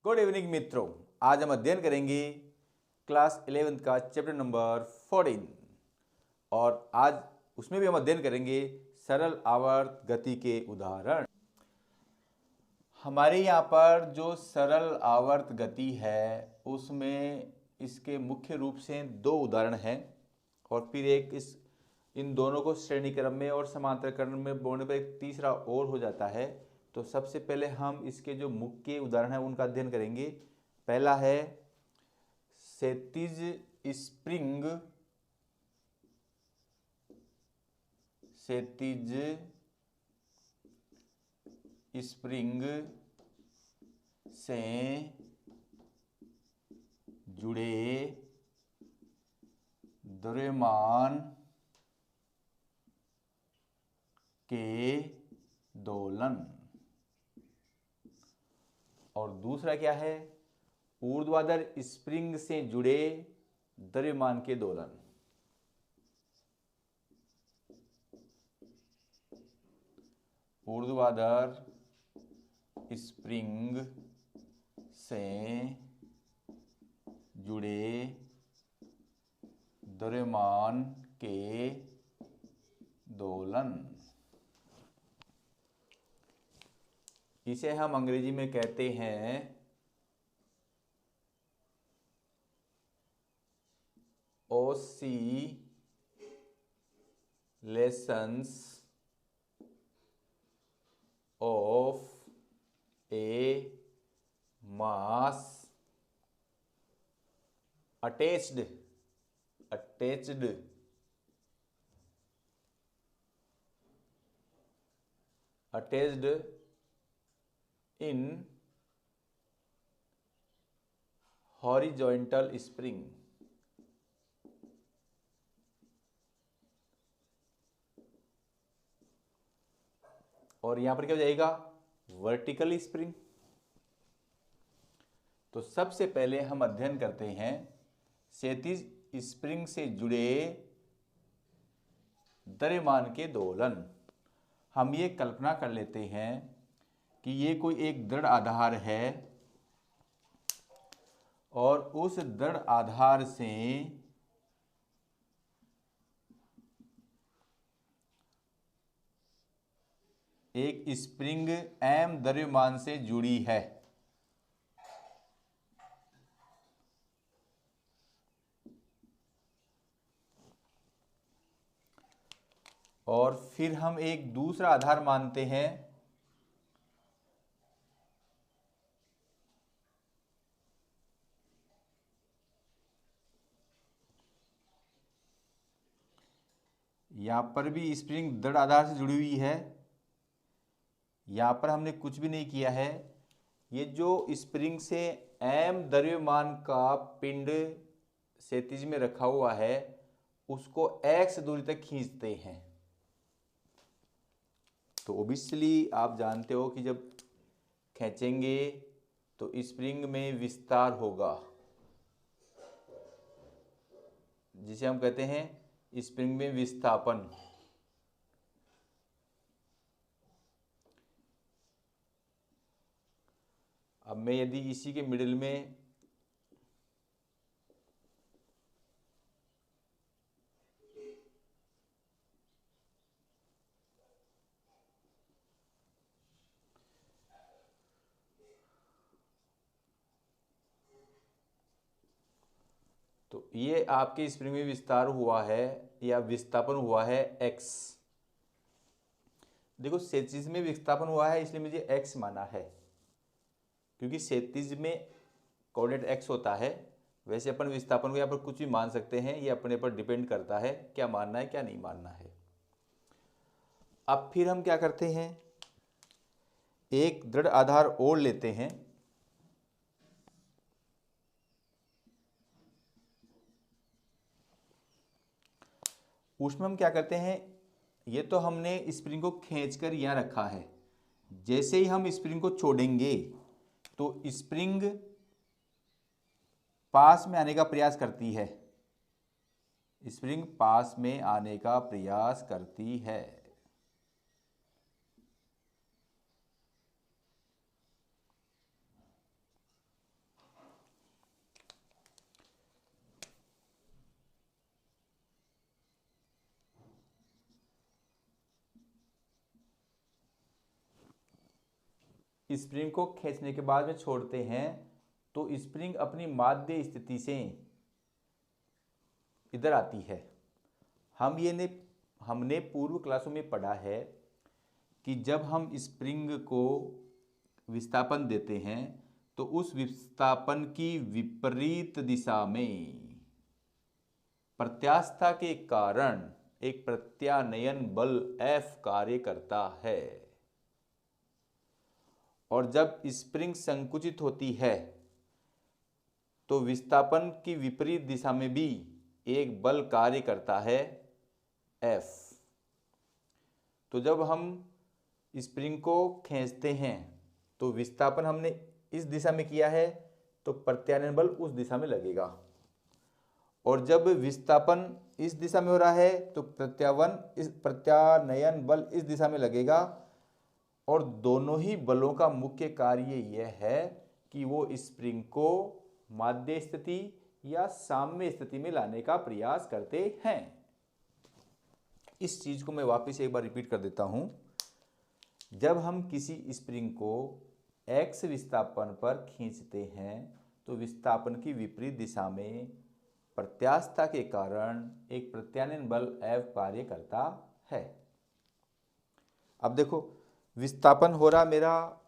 Good evening मित्रों, आज हम अध्ययन करेंगे क्लास 11th का चैप्टर नंबर 14 और आज उसमें भी हम अध्ययन करेंगे सरल आवर्त गति के उदाहरण। हमारे यहाँ पर जो सरल आवर्त गति है उसमें इसके मुख्य रूप से दो उदाहरण हैं और फिर एक इन दोनों को श्रेणी क्रम में और समांतर क्रम में बोलने पर एक तीसरा और हो जाता है। तो सबसे पहले हम इसके जो मुख्य उदाहरण है उनका अध्ययन करेंगे। पहला है क्षैतिज स्प्रिंग से जुड़े द्रव्यमान के दोलन। और दूसरा क्या है? ऊर्ध्वाधर स्प्रिंग से जुड़े द्रव्यमान के दोलन। ऊर्ध्वाधर स्प्रिंग से जुड़े द्रव्यमान के दोलन। इसे हम अंग्रेजी में कहते हैं oscillations of a mass attached in horizontal spring। और यहां पर क्या हो जाएगा? Vertical spring. तो सबसे पहले हम अध्ययन करते हैं क्षैतिज स्प्रिंग से जुड़े द्रव्यमान के दोलन। हम ये कल्पना कर लेते हैं कि ये कोई एक दृढ़ आधार है और उस दृढ़ आधार से एक स्प्रिंग m द्रव्यमान से जुड़ी है। और फिर हम एक दूसरा आधार मानते हैं यहां पर भी स्प्रिंग दृढ़ आधार से जुड़ी हुई है। यहां पर हमने कुछ भी नहीं किया है। ये जो स्प्रिंग से m द्रव्यमान का पिंड क्षैतिज में रखा हुआ है उसको x दूरी तक खींचते हैं। तो ओबियसली आप जानते हो कि जब खींचेंगे तो स्प्रिंग में विस्तार होगा, जिसे हम कहते हैं स्प्रिंग में विस्थापन। अब मैं यदि इसी के मिडिल में तो ये आपके स्प्रिंग में विस्तार हुआ है या विस्थापन हुआ है x। देखो क्षैतिज में विस्थापन हुआ है इसलिए मुझे x माना है, क्योंकि क्षैतिज में कोऑर्डिनेट x होता है। वैसे अपन विस्थापन को यहाँ पर कुछ भी मान सकते हैं, ये अपने पर डिपेंड करता है क्या मानना है क्या नहीं मानना है। अब फिर हम क्या करते हैं, एक दृढ़ आधार और लेते हैं उसमें हम क्या करते हैं, ये तो हमने स्प्रिंग को खींचकर यहाँ रखा है। जैसे ही हम स्प्रिंग को छोड़ेंगे तो स्प्रिंग पास में आने का प्रयास करती है। स्प्रिंग पास में आने का प्रयास करती है। स्प्रिंग को खींचने के बाद में छोड़ते हैं तो स्प्रिंग अपनी माध्य स्थिति से इधर आती है। हमने पूर्व क्लासों में पढ़ा है कि जब हम स्प्रिंग को विस्थापन देते हैं तो उस विस्थापन की विपरीत दिशा में प्रत्यास्थता के कारण एक प्रत्यानयन बल F कार्य करता है, और जब स्प्रिंग संकुचित होती है तो विस्थापन की विपरीत दिशा में भी एक बल कार्य करता है F। तो जब हम स्प्रिंग को खींचते हैं तो विस्थापन हमने इस दिशा में किया है तो प्रत्यानयन बल उस दिशा में लगेगा, और जब विस्थापन इस दिशा में हो रहा है तो प्रत्यानयन बल इस दिशा में लगेगा। और दोनों ही बलों का मुख्य कार्य यह है कि वो स्प्रिंग को माध्य स्थिति या साम्य स्थिति में लाने का प्रयास करते हैं। इस चीज को मैं वापस एक बार रिपीट कर देता हूं। जब हम किसी स्प्रिंग को x विस्थापन पर खींचते हैं तो विस्थापन की विपरीत दिशा में प्रत्यास्थता के कारण एक प्रत्यानयन बल F कार्य करता है। अब देखो, विस्थापन हो रहा मेरा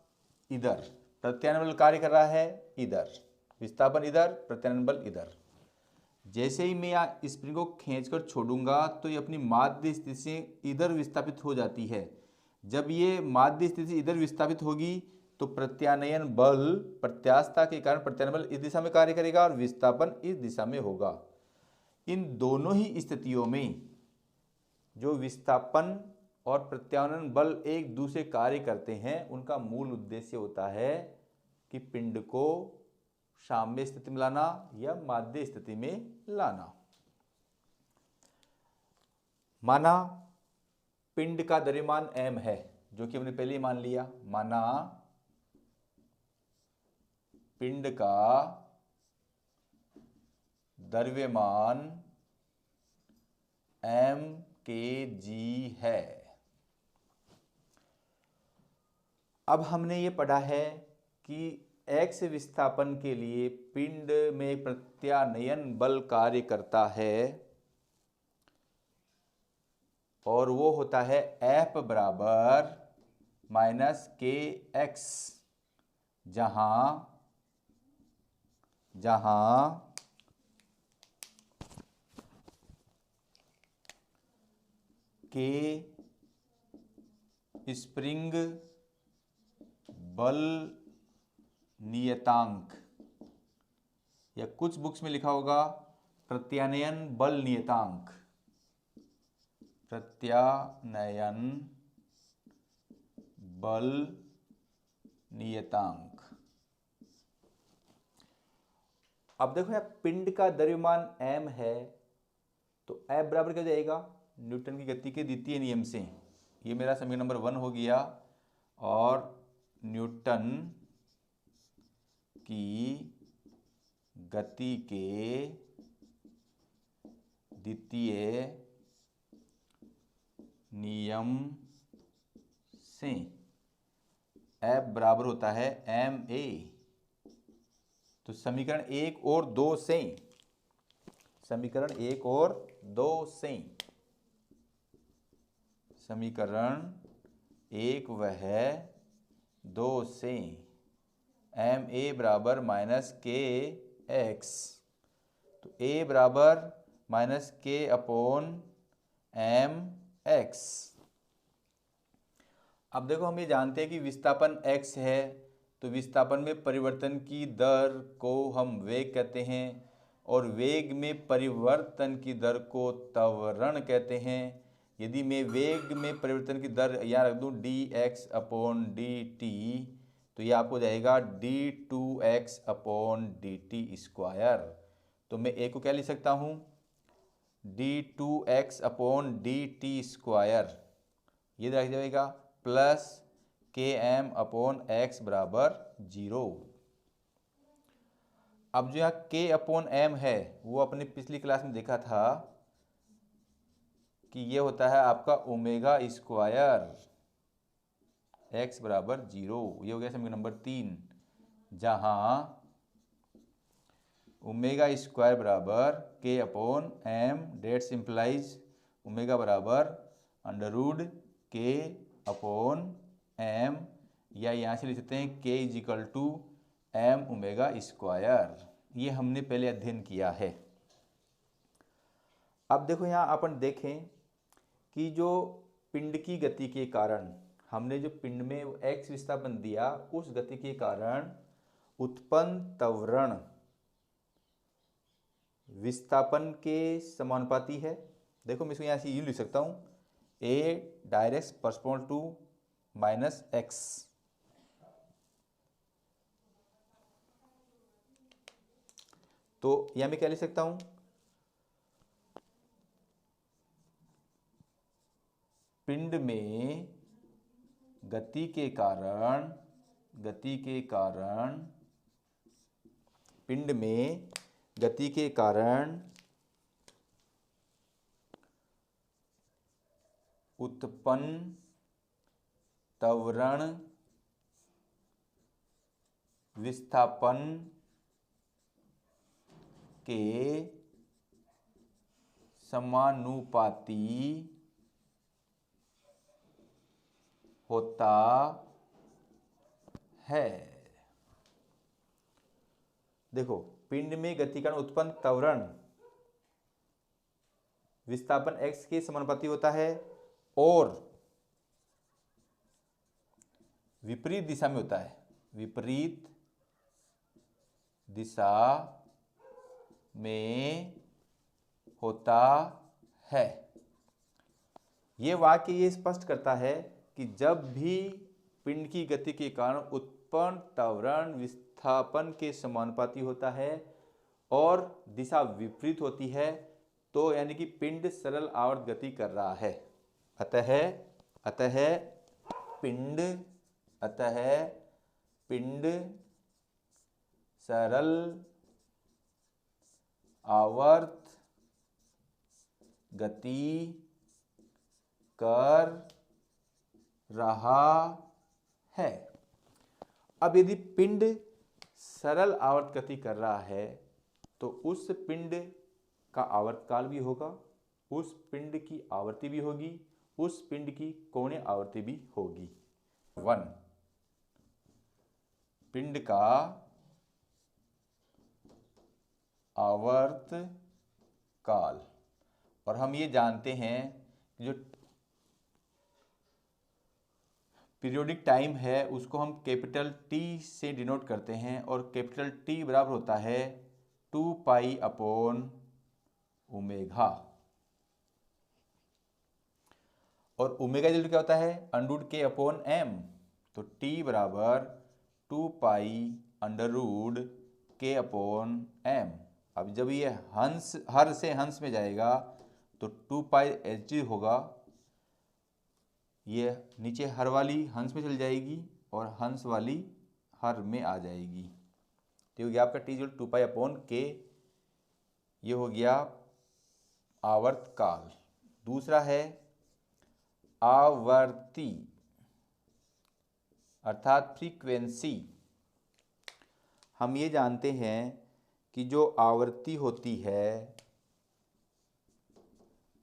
इधर, प्रत्यानयन बल कार्य कर रहा है इधर, विस्थापन इधर, प्रत्यानयन बल इधर। जैसे ही मैं स्प्रिंग को खींचकर छोड़ूंगा तो ये अपनी माध्य स्थिति से इधर विस्थापित हो जाती है। जब ये माध्य स्थिति इधर विस्थापित होगी तो प्रत्यानयन बल प्रत्यास्थता के कारण प्रत्यानयन बल इस दिशा में कार्य करेगा और विस्थापन इस दिशा में होगा। इन दोनों ही स्थितियों में जो विस्थापन और प्रत्यानयन बल एक दूसरे कार्य करते हैं, उनका मूल उद्देश्य होता है कि पिंड को साम्य स्थिति में लाना या माध्य स्थिति में लाना। माना पिंड का द्रव्यमान m है, जो कि हमने पहले ही मान लिया। माना पिंड का द्रव्यमान m kg है। अब हमने ये पढ़ा है कि x विस्थापन के लिए पिंड में प्रत्यानयन बल कार्य करता है और वो होता है F बराबर -kx, जहां K स्प्रिंग बल नियतांक, या कुछ बुक्स में लिखा होगा प्रत्यानयन बल नियतांक, प्रत्यानयन बल नियतांक। अब देखो यार, पिंड का द्रव्यमान m है तो F बराबर क्या जाएगा, न्यूटन की गति के द्वितीय नियम से। ये मेरा समीकरण नंबर 1 हो गया, और न्यूटन की गति के द्वितीय नियम से F बराबर होता है ma। तो समीकरण 1 और 2 से, समीकरण 1 और 2 से, समीकरण 1 वह 2 से ma बराबर -kx, तो a बराबर -k/mx। अब देखो, हम ये जानते हैं कि विस्थापन x है, तो विस्थापन में परिवर्तन की दर को हम वेग कहते हैं, और वेग में परिवर्तन की दर को त्वरण कहते हैं। यदि मैं वेग में परिवर्तन की दर यहाँ रख दूँ dx/dt, तो ये आपको जाएगा d2x/dt²। तो मैं a को क्या लिख सकता हूँ, d2x/dt², ये रख जाएगा प्लस km/x बराबर 0। अब जो यहाँ k/m है वो अपने पिछली क्लास में देखा था कि ये होता है आपका ओमेगा स्क्वायर, x बराबर 0। ये हो गया समीकरण नंबर 3, जहां ओमेगा स्क्वायर बराबर k upon m, that's implies omega बराबर under root k upon m, या यहाँ से लिख सकते हैं k is equal to m omega square. ये हमने पहले अध्ययन किया है। अब देखो यहाँ अपन देखें कि जो पिंड की गति के कारण हमने जो पिंड में x विस्थापन दिया, उस गति के कारण उत्पन्न त्वरण विस्थापन के समानुपाती है। देखो मैं इसको यहाँ से यूँ लिख सकता हूँ, a direct proportional to minus x। तो यहाँ मैं क्या लिख सकता हूँ, पिंड में गति के कारण पिंड में गति के कारण उत्पन्न त्वरण विस्थापन के समानुपाती होता है। देखो, पिंड में गति कारण उत्पन्न त्वरण विस्थापन x के समानुपाती होता है और विपरीत दिशा में होता है। विपरीत दिशा में होता है। यह वाक्य ये स्पष्ट करता है कि जब भी पिंड की गति के कारण उत्पन्न त्वरण विस्थापन के समानुपाती होता है और दिशा विपरीत होती है, तो यानी कि पिंड सरल आवर्त गति कर रहा है। अतः पिंड सरल आवर्त गति कर रहा है। अब यदि पिंड सरल आवर्त गति कर रहा है तो उस पिंड का आवर्तकाल भी होगा, उस पिंड की आवृत्ति भी होगी, उस पिंड की कोणीय आवृत्ति भी होगी। 1 पिंड का आवर्त काल। और हम ये जानते हैं कि जो पीरियोडिक टाइम है उसको हम कैपिटल T से डिनोट करते हैं और कैपिटल T बराबर होता है 2 पाई अपॉन ओमेगा। और ओमेगा इक्वल क्या होता है, under root k upon m। तो T बराबर 2 pi under root k upon m। अब जब ये हर से हंस में जाएगा तो 2 पाई h होगा, ये नीचे हर वाली हंस में चल जाएगी और हंस वाली हर में आ जाएगी। तो हो गया आपका T 2 पाई अपॉन k। ये हो गया आवर्त काल। दूसरा है आवर्ती अर्थात फ्रीक्वेंसी। हम ये जानते हैं कि जो आवृत्ति होती है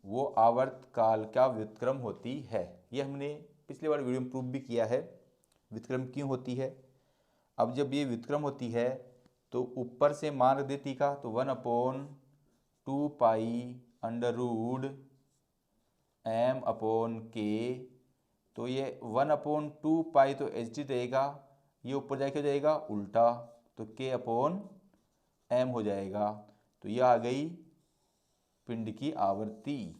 वो आवर्त काल का व्युत्क्रम होती है। ये हमने पिछले बार वीडियो में प्रूव भी किया है व्युत्क्रम क्यों होती है। अब जब ये व्युत्क्रम होती है तो ऊपर से मान रख दे t का, तो 1 upon 2 pi under root m upon k। तो ये 1 अपॉन 2 पाई तो एच डी रहेगा, ये ऊपर जाके हो जाएगा उल्टा, तो k अपॉन m हो जाएगा। तो ये आ गई पिंड की आवृत्ति।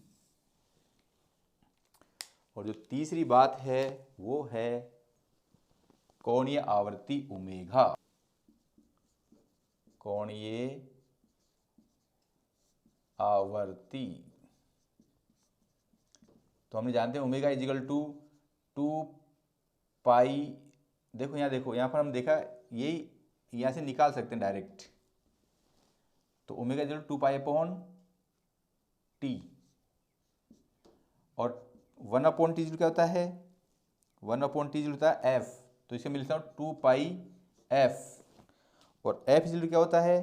और जो तीसरी बात है वो है कोणीय आवृत्ति ओमेगा। कोणीय आवर्ती। तो हमने जानते हैं ओमेगा इज इक्वल टू 2 पाई। देखो यहाँ पर हम देखा यही यहाँ से निकाल सकते हैं डायरेक्ट। तो omega is equal to 2 pi upon T और 1 अपॉन टी क्या होता है 1/t होता है एफ, तो इसे मिलता है 2πf, और एफ इज क्या होता है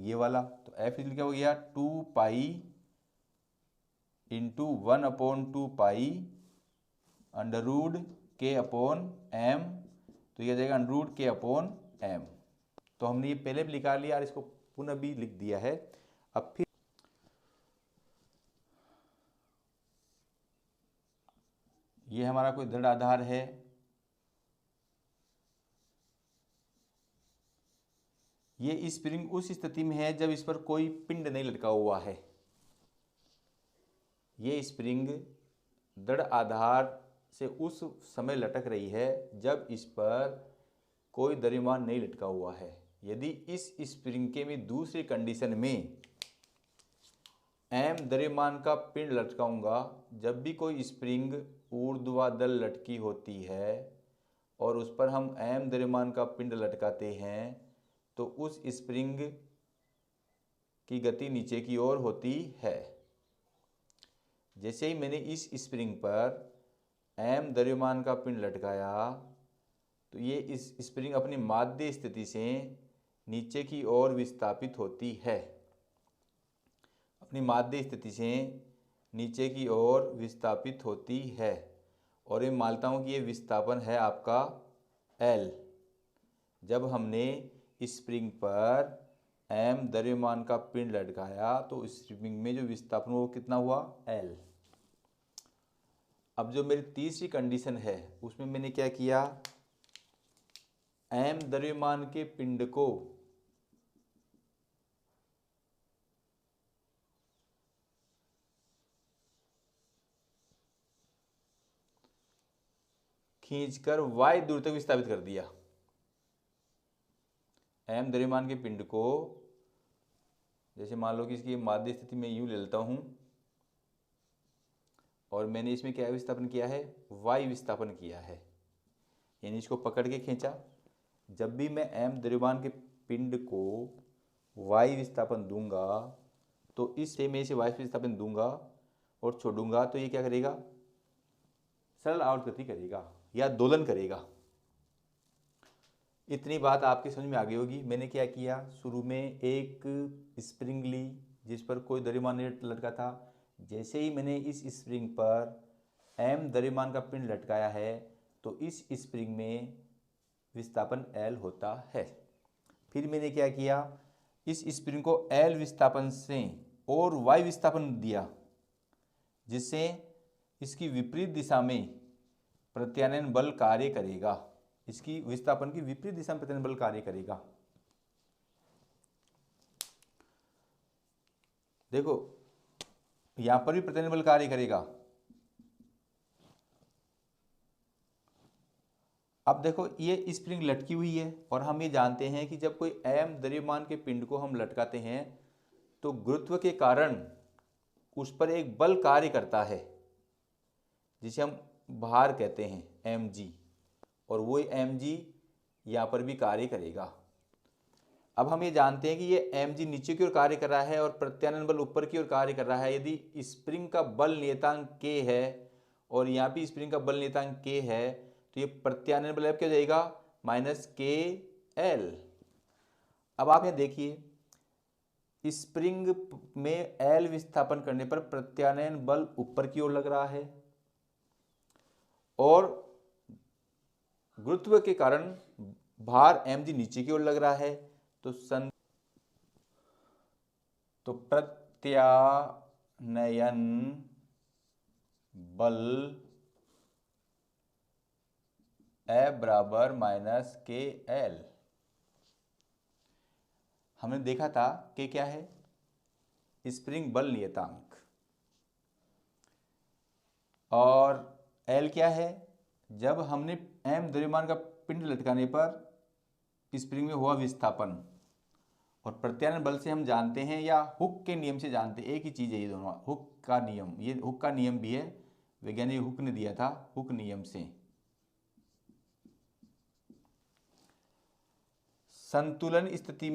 ये वाला, तो एफ इज क्या हो गया 2π इंटू 1/2π √k/m, तो ये जाएगा √k/m। तो हमने ये पहले भी निकाल लिया और इसको पुनः भी लिख दिया है। अब फिर ये हमारा कोई दृढ़ आधार है, ये स्प्रिंग उस स्थिति में है जब इस पर कोई पिंड नहीं लटका हुआ है। ये स्प्रिंग दृढ़ आधार से उस समय लटक रही है जब इस पर कोई द्रव्यमान नहीं लटका हुआ है। यदि इस स्प्रिंग के में दूसरी कंडीशन में m द्रव्यमान का पिंड लटकाऊंगा, जब भी कोई स्प्रिंग ऊर्ध्वाधर लटकी होती है और उस पर हम m द्रव्यमान का पिंड लटकाते हैं तो उस स्प्रिंग की गति नीचे की ओर होती है। जैसे ही मैंने इस स्प्रिंग पर m द्रव्यमान का पिंड लटकाया तो ये इस स्प्रिंग अपनी माध्य स्थिति से नीचे की ओर विस्थापित होती है, अपनी माध्य स्थिति से नीचे की ओर विस्थापित होती है। और ये मानता हूँ कि ये विस्थापन है आपका L। जब हमने स्प्रिंग पर m द्रव्यमान का पिंड लटकाया तो स्प्रिंग में जो विस्थापन वो कितना हुआ L। अब जो मेरी तीसरी कंडीशन है उसमें मैंने क्या किया, m द्रव्यमान के पिंड को खींचकर y दूर तक विस्थापित कर दिया। m द्रव्यमान के पिंड को, जैसे मान लो कि इसकी माध्य स्थिति में यूं ले लेता हूं और मैंने इसमें क्या विस्थापन किया है, y विस्थापन किया है, यानी इसको पकड़ के खींचा। जब भी मैं m द्रव्यमान के पिंड को y विस्थापन दूंगा तो इससे मैं इसे y विस्थापन दूंगा और छोड़ूंगा तो ये क्या करेगा, सरल आवर्त गति करेगा या दोलन करेगा। इतनी बात आपकी समझ में आ गई होगी। मैंने क्या किया, शुरू में एक स्प्रिंग ली जिस पर कोई द्रव्यमान लटका था। जैसे ही मैंने इस स्प्रिंग पर m द्रव्यमान का पिंड लटकाया है तो इस स्प्रिंग में विस्थापन L होता है। फिर मैंने क्या किया, इस स्प्रिंग को L विस्थापन से और y विस्थापन दिया जिससे इसकी विपरीत दिशा में प्रत्यानयन बल कार्य करेगा, इसकी विस्थापन की विपरीत दिशा में प्रत्यानयन बल कार्य करेगा। देखो यहां पर भी प्रत्यानयन बल कार्य करेगा। अब देखो ये स्प्रिंग लटकी हुई है और हम ये जानते हैं कि जब कोई m द्रव्यमान के पिंड को हम लटकाते हैं तो गुरुत्व के कारण उस पर एक बल कार्य करता है जिसे हम भार कहते हैं mg, और वो mg यहाँ पर भी कार्य करेगा। अब हम ये जानते हैं कि ये mg नीचे की ओर कार्य कर रहा है और प्रत्यानयन बल ऊपर की ओर कार्य कर रहा है। यदि स्प्रिंग का बल नियतांक k है और यहाँ भी स्प्रिंग का बल नियतांक k है तो ये प्रत्यानयन बल क्या हो जाएगा, -kl। अब आप यहाँ देखिए स्प्रिंग में L विस्थापन करने पर प्रत्यानयन बल ऊपर की ओर लग रहा है और गुरुत्व के कारण भार mg नीचे की ओर लग रहा है। तो प्रत्यानयन बल F बराबर -kl। हमने देखा था कि क्या है, स्प्रिंग बल नियतांक, और L क्या है, जब हमने m द्रव्यमान का पिंड लटकाने पर स्प्रिंग में हुआ विस्थापन। और प्रत्यानयन बल से हम जानते हैं या हुक के नियम से जानते हैं, एक ही चीज है ये दोनों, हुक का नियम, ये हुक का नियम भी है, वैज्ञानिक हुक ने दिया था, हुक नियम से संतुलन स्थिति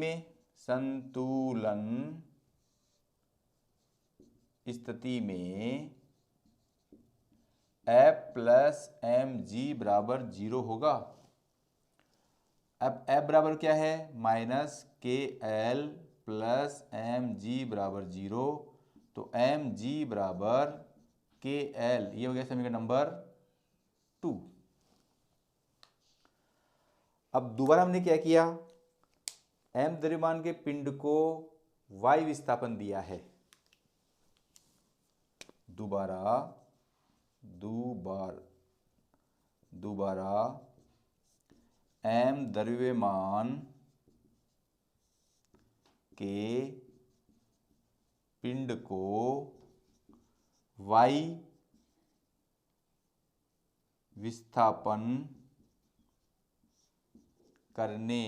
में F प्लस एम जी बराबर 0 होगा। अब F बराबर क्या है, माइनस के एल प्लस एम जी बराबर 0, तो एम जी बराबर के एल, ये हो गया समीकरण नंबर 2। अब दोबारा हमने क्या किया, एम द्रव्यमान के पिंड को y विस्थापन दिया है। दोबारा एम द्रव्यमान के पिंड को y विस्थापन करने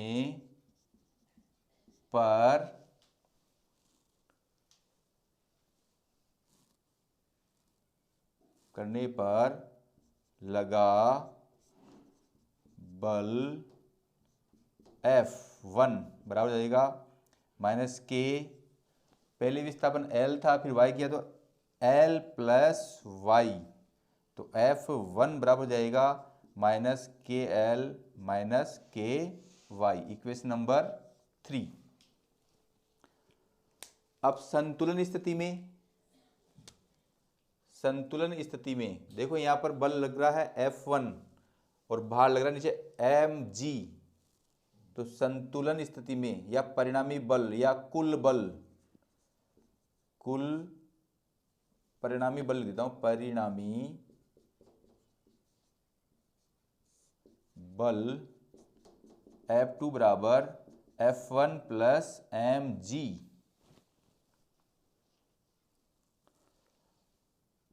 पर लगा बल F1 बराबर हो जाएगा माइनस के, पहले विस्थापन L था फिर y किया तो L प्लस y, तो F1 बराबर हो जाएगा माइनस के एल माइनस के वाई, इक्वेशन नंबर 3। अब संतुलन स्थिति में देखो यहां पर बल लग रहा है F1 और भार लग रहा है नीचे mg, तो संतुलन स्थिति में या परिणामी बल या कुल परिणामी बल देता हूं, परिणामी बल F2 बराबर F1 प्लस mg,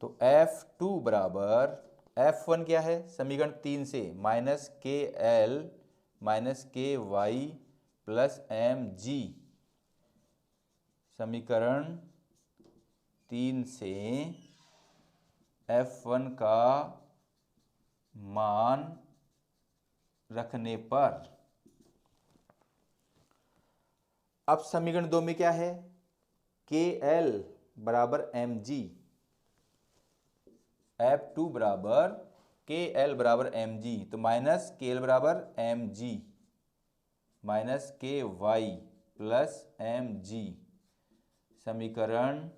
तो F2 बराबर F1 क्या है समीकरण 3 से, माइनस के एल माइनस के वाई प्लस mg, समीकरण 3 से F1 का मान रखने पर। अब समीकरण 2 में क्या है, के एल बराबर mg, F2 बराबर के एल बराबर mg, तो माइनस के एल बराबर mg माइनस के वाई प्लस mg, समीकरण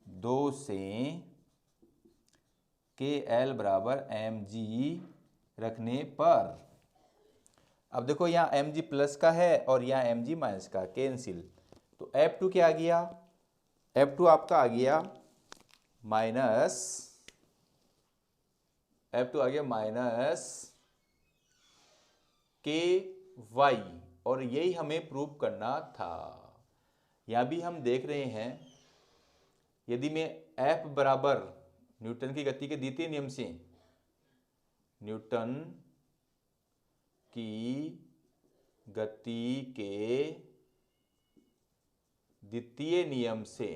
2 से के एल बराबर mg रखने पर। अब देखो यहाँ mg प्लस का है और यहाँ mg माइनस का, कैंसिल, तो F2 क्या आ गया, F2 आपका आ गया माइनस, F2 आ गया माइनस के वाई, और यही हमें प्रूव करना था। यहां भी हम देख रहे हैं यदि मैं F बराबर न्यूटन की गति के द्वितीय नियम से, न्यूटन की गति के द्वितीय नियम से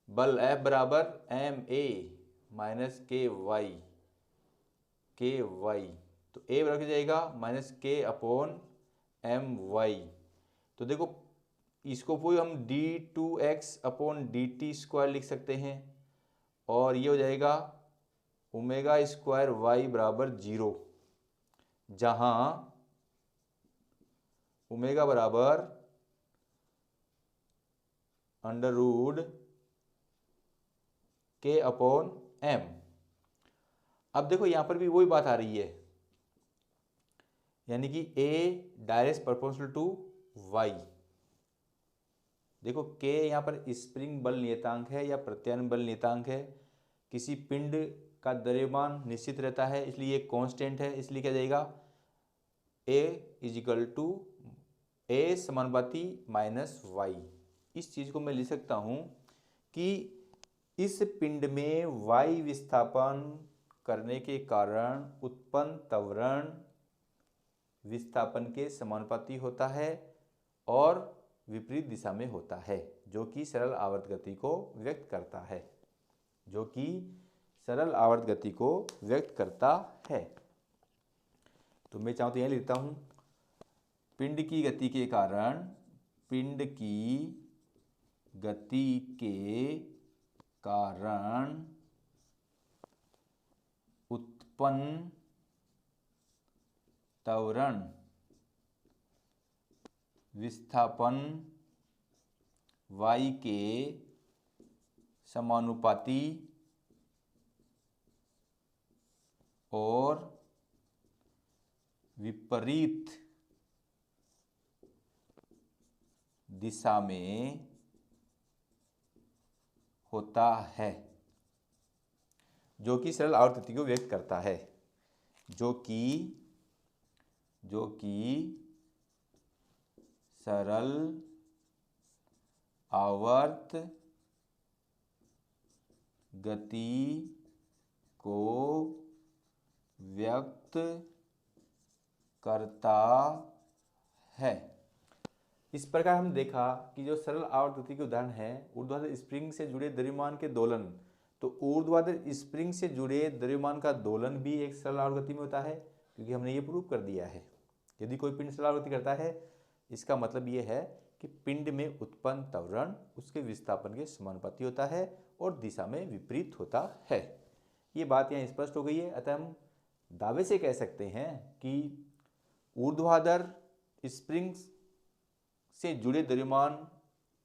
बल F बराबर ma माइनस के वाई, तो a बराबर हो जाएगा माइनस के अपॉन एम वाई। तो देखो इसको पूरी हम d2x अपॉन dt स्क्वायर लिख सकते हैं, और ये हो जाएगा ओमेगा स्क्वायर वाई बराबर 0, जहां ओमेगा बराबर अंडर रूट के अपॉन एम। अब देखो यहां पर भी वही बात आ रही है, यानी कि a direct proportional to y। देखो k यहां पर स्प्रिंग बल नियतांक है या प्रत्यानयन बल नियतांक है, किसी पिंड का द्रव्यमान निश्चित रहता है इसलिए ये कांस्टेंट है, इसलिए क्या जाएगा a इजिकल टू a समानुपाती माइनस y। इस चीज को मैं लिख सकता हूं कि इस पिंड में y विस्थापन करने के कारण उत्पन्न त्वरण विस्थापन के समानुपाती होता है और विपरीत दिशा में होता है, जो कि सरल आवर्त गति को व्यक्त करता है, तो मैं चाहूँ तो यह लिखता हूँ, पिंड की गति के कारण गति के कारण उत्पन्न त्वरण विस्थापन y के समानुपाती और विपरीत दिशा में होता है, जो कि सरल आवर्त को व्यक्त करता है, जो कि सरल आवर्त गति को व्यक्त करता है। इस प्रकार हम देखा कि जो सरल आवर्त गति के उदाहरण है, ऊर्ध्वाधर स्प्रिंग से जुड़े द्रव्यमान के दोलन, तो ऊर्ध्वाधर स्प्रिंग से जुड़े द्रव्यमान का दोलन भी एक सरल आवर्त गति में होता है, क्योंकि हमने ये प्रूव कर दिया है। यदि कोई पिंड सरल आवर्त गति करता है, इसका मतलब ये है कि पिंड में उत्पन्न त्वरण उसके विस्थापन के समानुपाती होता है और दिशा में विपरीत होता है। ये बात यहाँ स्पष्ट हो गई है। अतः हम दावे से कह सकते हैं कि ऊर्ध्वाधर स्प्रिंग से जुड़े द्रव्यमान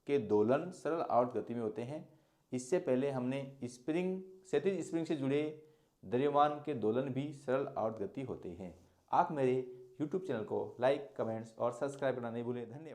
के दोलन सरल आवर्त गति में होते हैं। इससे पहले हमने क्षैतिज स्प्रिंग से जुड़े द्रव्यमान के दोलन भी सरल आवर्त गति होते हैं। आप मेरे YouTube चैनल को लाइक, कमेंट्स और सब्सक्राइब करना नहीं भूलें। धन्यवाद।